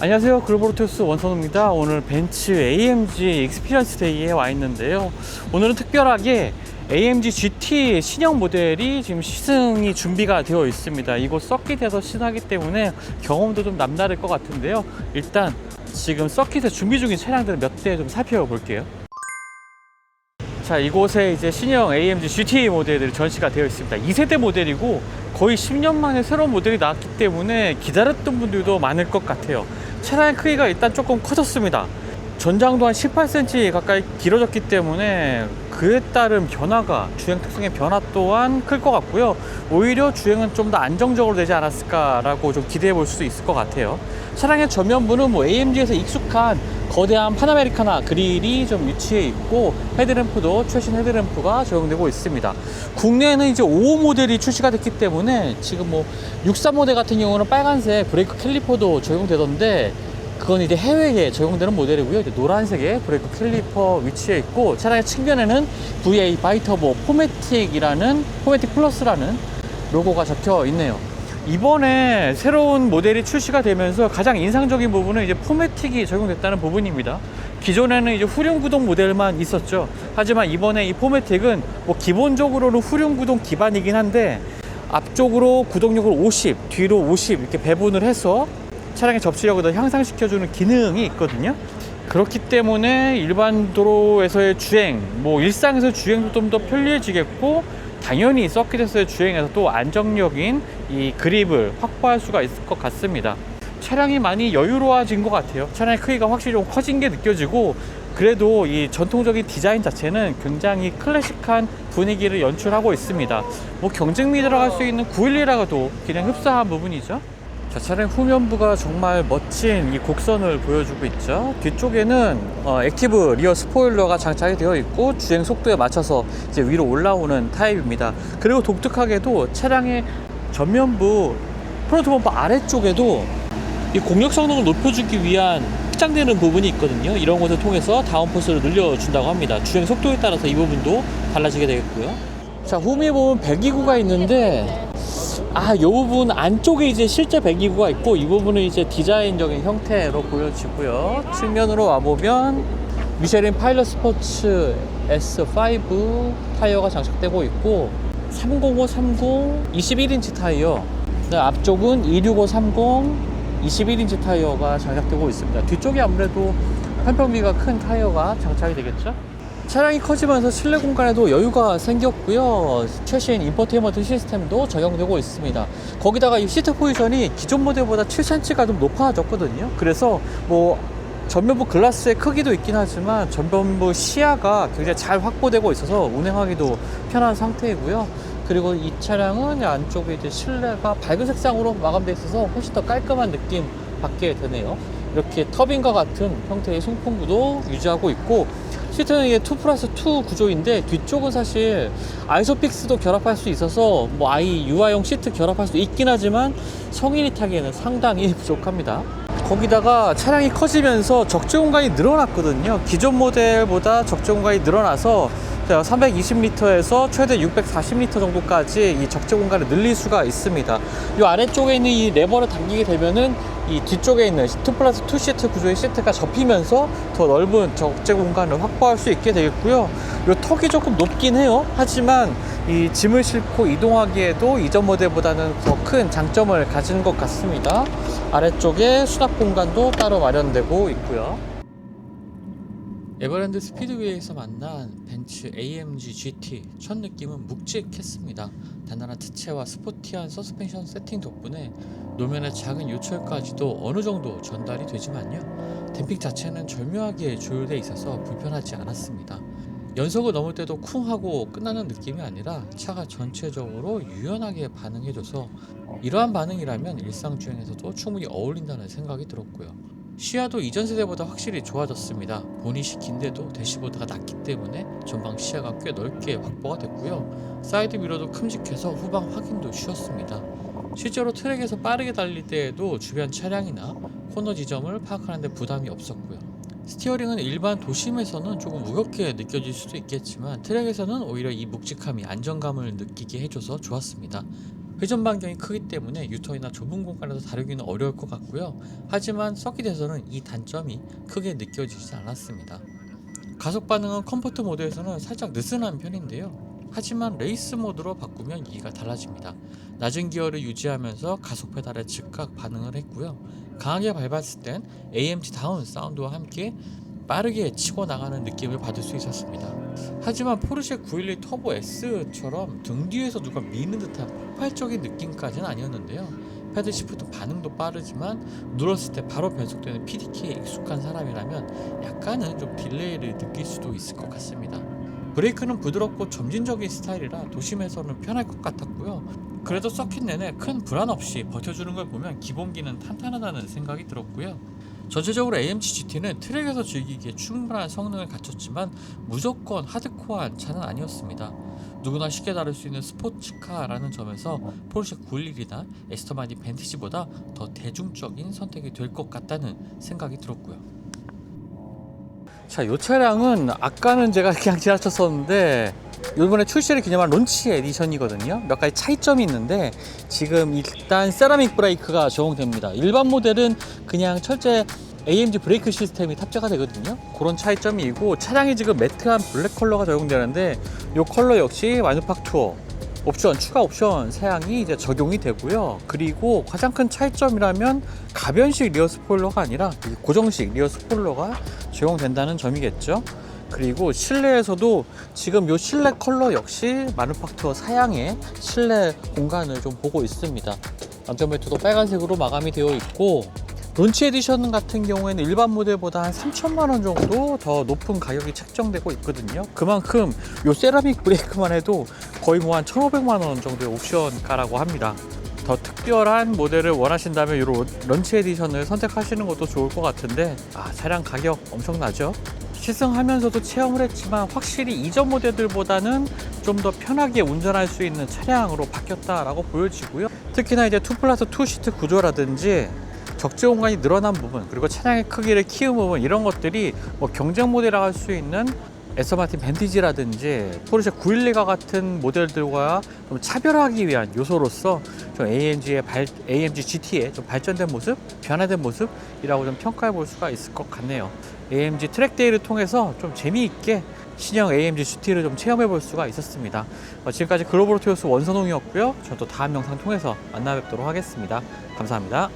안녕하세요. 글로벌오토스 원선우입니다. 오늘 벤츠 AMG 익스피리언스 데이에 와 있는데요. 오늘은 특별하게 AMG GT 신형 모델이 지금 시승이 준비가 되어 있습니다. 이곳 서킷에서 시승하기 때문에 경험도 좀 남다를 것 같은데요. 일단 지금 서킷에 준비 중인 차량들 몇 대 좀 살펴볼게요. 자, 이곳에 이제 신형 AMG GT 모델들이 전시가 되어 있습니다. 2세대 모델이고 거의 10년 만에 새로운 모델이 나왔기 때문에 기다렸던 분들도 많을 것 같아요. 차량의 크기가 일단 조금 커졌습니다. 전장도 한 18cm 가까이 길어졌기 때문에 그에 따른 변화가, 주행 특성의 변화 또한 클 것 같고요. 오히려 주행은 좀 더 안정적으로 되지 않았을까라고 좀 기대해 볼 수 있을 것 같아요. 차량의 전면부는 뭐 AMG에서 익숙한 거대한 파나메리카나 그릴이 좀 위치해 있고, 헤드램프도 최신 헤드램프가 적용되고 있습니다. 국내에는 이제 5호 모델이 출시가 됐기 때문에 지금 뭐 63 모델 같은 경우는 빨간색 브레이크 캘리퍼도 적용되던데, 그건 이제 해외에 적용되는 모델이고요. 이제 노란색의 브레이크 캘리퍼 위치해 있고, 차량의 측면에는 VA 바이터보 포매틱 플러스라는 로고가 적혀 있네요. 이번에 새로운 모델이 출시가 되면서 가장 인상적인 부분은 이제 포매틱이 적용됐다는 부분입니다. 기존에는 이제 후륜구동 모델만 있었죠. 하지만 이번에 이 포매틱은 뭐 기본적으로는 후륜구동 기반이긴 한데, 앞쪽으로 구동력을 50, 뒤로 50 이렇게 배분을 해서 차량의 접지력을 더 향상시켜주는 기능이 있거든요. 그렇기 때문에 일반 도로에서의 주행, 뭐 일상에서 주행도 좀 더 편리해지겠고, 당연히 서킷에서의 주행에서 또 안정적인 이 그립을 확보할 수가 있을 것 같습니다. 차량이 많이 여유로워진 것 같아요. 차량의 크기가 확실히 좀 커진 게 느껴지고, 그래도 이 전통적인 디자인 자체는 굉장히 클래식한 분위기를 연출하고 있습니다. 뭐 경쟁미 들어갈 수 있는 911하고도 그냥 흡사한 부분이죠. 자, 차량 후면부가 정말 멋진 이 곡선을 보여주고 있죠. 뒤쪽에는 액티브 리어 스포일러가 장착이 되어 있고, 주행 속도에 맞춰서 이제 위로 올라오는 타입입니다. 그리고 독특하게도 차량의 전면부 프론트 범퍼 아래쪽에도 이 공력 성능을 높여주기 위한 확장되는 부분이 있거든요. 이런 것을 통해서 다운포스를 늘려준다고 합니다. 주행 속도에 따라서 이 부분도 달라지게 되겠고요. 자, 후미에 보면 배기구가 있는데, 이 부분 안쪽에 이제 실제 배기구가 있고, 이 부분은 이제 디자인적인 형태로 보여지고요. 측면으로 와보면 미쉐린 파일럿 스포츠 S5 타이어가 장착되고 있고, 30530 21인치 타이어, 앞쪽은 26530 21인치 타이어가 장착되고 있습니다. 뒤쪽이 아무래도 편평비가 큰 타이어가 장착이 되겠죠. 차량이 커지면서 실내 공간에도 여유가 생겼고요. 최신 인포테인먼트 시스템도 적용되고 있습니다. 거기다가 이 시트 포지션이 기존 모델보다 7cm가 좀 높아졌거든요. 그래서 뭐 전면부 글라스의 크기도 있긴 하지만 전면부 시야가 굉장히 잘 확보되고 있어서 운행하기도 편한 상태이고요. 그리고 이 차량은 안쪽에 이제 실내가 밝은 색상으로 마감되어 있어서 훨씬 더 깔끔한 느낌 받게 되네요. 이렇게 터빈과 같은 형태의 송풍구도 유지하고 있고, 시트는 이게 2+2 구조인데, 뒤쪽은 사실 아이소픽스도 결합할 수 있어서 뭐 유아용 시트 결합할 수 있긴 하지만 성인이 타기에는 상당히 부족합니다. 거기다가 차량이 커지면서 적재 공간이 늘어났거든요. 기존 모델보다 적재 공간이 늘어나서 320리터에서 최대 640리터 정도까지 이 적재 공간을 늘릴 수가 있습니다. 이 아래쪽에 있는 이 레버를 당기게 되면은 이 뒤쪽에 있는 2+2 시트 구조의 시트가 접히면서 더 넓은 적재 공간을 확보할 수 있게 되겠고요. 이 턱이 조금 높긴 해요. 하지만 이 짐을 싣고 이동하기에도 이전 모델보다는 더 큰 장점을 가진 것 같습니다. 아래쪽에 수납 공간도 따로 마련되고 있고요. 에버랜드 스피드웨이에서 만난 벤츠 AMG GT, 첫 느낌은 묵직했습니다. 단단한 특체와 스포티한 서스펜션 세팅 덕분에 노면의 작은 요철까지도 어느 정도 전달이 되지만요, 댐핑 자체는 절묘하게 조율되어 있어서 불편하지 않았습니다. 연속을 넘을 때도 쿵하고 끝나는 느낌이 아니라 차가 전체적으로 유연하게 반응해줘서 이러한 반응이라면 일상주행에서도 충분히 어울린다는 생각이 들었고요. 시야도 이전 세대보다 확실히 좋아졌습니다. 보닛이 긴데도 대시보드가 낮기 때문에 전방 시야가 꽤 넓게 확보가 됐고요. 사이드 미러도 큼직해서 후방 확인도 쉬웠습니다. 실제로 트랙에서 빠르게 달릴 때에도 주변 차량이나 코너 지점을 파악하는 데 부담이 없었고요. 스티어링은 일반 도심에서는 조금 무겁게 느껴질 수도 있겠지만, 트랙에서는 오히려 이 묵직함이 안정감을 느끼게 해줘서 좋았습니다. 회전 반경이 크기 때문에 유턴이나 좁은 공간에서 다루기는 어려울 것 같고요. 하지만 서킷에서는 이 단점이 크게 느껴지지 않았습니다. 가속 반응은 컴포트 모드에서는 살짝 느슨한 편인데요. 하지만 레이스 모드로 바꾸면 이가 달라집니다. 낮은 기어를 유지하면서 가속 페달에 즉각 반응을 했고요. 강하게 밟았을 땐 AMG다운 사운드와 함께 빠르게 치고 나가는 느낌을 받을 수 있었습니다. 하지만 포르쉐 911 터보 S처럼 등 뒤에서 누가 미는 듯한 폭발적인 느낌까지는 아니었는데요. 패드 시프트 반응도 빠르지만 눌렀을 때 바로 변속되는 PDK에 익숙한 사람이라면 약간은 좀 딜레이를 느낄 수도 있을 것 같습니다. 브레이크는 부드럽고 점진적인 스타일이라 도심에서는 편할 것 같았고요. 그래도 서킷 내내 큰 불안 없이 버텨주는 걸 보면 기본기는 탄탄하다는 생각이 들었고요. 전체적으로 AMG GT는 트랙에서 즐기기에 충분한 성능을 갖췄지만 무조건 하드코어한 차는 아니었습니다. 누구나 쉽게 다룰 수 있는 스포츠카라는 점에서 포르쉐 911이나 에스턴 마틴 벤티지보다 더 대중적인 선택이 될 것 같다는 생각이 들었고요. 자, 이 차량은 아까는 제가 그냥 지나쳤었는데 이번에 출시를 기념한 론치 에디션이거든요. 몇 가지 차이점이 있는데 지금 일단 세라믹 브레이크가 적용됩니다. 일반 모델은 그냥 철제 AMG 브레이크 시스템이 탑재가 되거든요. 그런 차이점이고 차량이 지금 매트한 블랙 컬러가 적용되는데 이 컬러 역시 마누팍투어 옵션, 추가 옵션 사양이 이제 적용이 되고요. 그리고 가장 큰 차이점이라면 가변식 리어 스포일러가 아니라 고정식 리어 스포일러가 적용된다는 점이겠죠. 그리고 실내에서도 지금 이 실내 컬러 역시 마누팍투어 사양의 실내 공간을 좀 보고 있습니다. 안전벨트도 빨간색으로 마감이 되어 있고 론치 에디션 같은 경우에는 일반 모델보다 한 3천만 원 정도 더 높은 가격이 책정되고 있거든요. 그만큼 이 세라믹 브레이크만 해도 거의 뭐 한 1,500만 원 정도의 옵션가라고 합니다. 더 특별한 모델을 원하신다면 이 런치 에디션을 선택하시는 것도 좋을 것 같은데 차량 가격 엄청나죠? 시승하면서도 체험을 했지만 확실히 이전 모델들보다는 좀 더 편하게 운전할 수 있는 차량으로 바뀌었다라고 보여지고요. 특히나 이제 2+2 시트 구조라든지 적재 공간이 늘어난 부분, 그리고 차량의 크기를 키운 부분, 이런 것들이 뭐 경쟁 모델이라고 할 수 있는 에스턴 마틴 벤티지라든지 포르쉐 911과 같은 모델들과 좀 차별하기 위한 요소로서 좀 AMG GT의 좀 발전된 모습, 변화된 모습이라고 좀 평가해 볼 수가 있을 것 같네요. AMG 트랙데이를 통해서 좀 재미있게 신형 AMG GT를 좀 체험해 볼 수가 있었습니다. 지금까지 글로벌 오토요스 원선홍이었고요. 저는 또 다음 영상 통해서 만나 뵙도록 하겠습니다. 감사합니다.